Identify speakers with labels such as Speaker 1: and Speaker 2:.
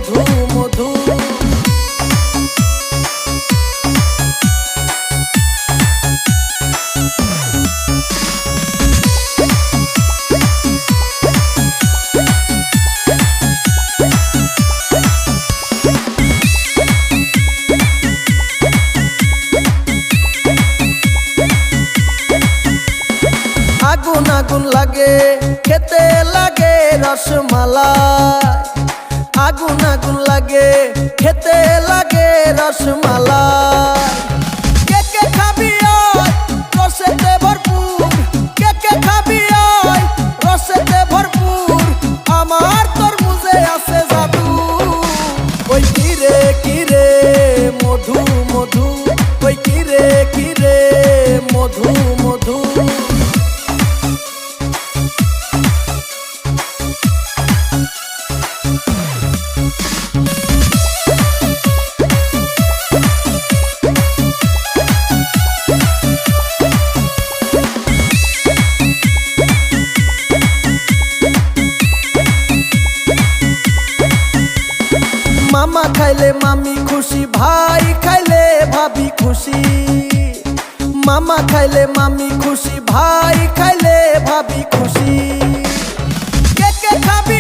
Speaker 1: মধু মধু। আগুন আগুন লাগে খেতে লাগে রসমালাই, আগুন আগুন লাগে খেতে লাগে রসমালাই। কে কে খাবি আয় রসেতে ভরপুর, কে কে খাবি আয় রসেতে ভরপুর, আমার তরমুজে আছে জাদু। ওই কিরে কিরে মধু মধু, ওই কিরে কিরে মধু মধু। মামা খাইলে মামি খুশি, ভাই খাইলে ভাবি খুশি। মামা খাইলে মামি খুশি, ভাই খাইলে ভাবি খুশি। কে কে খাবে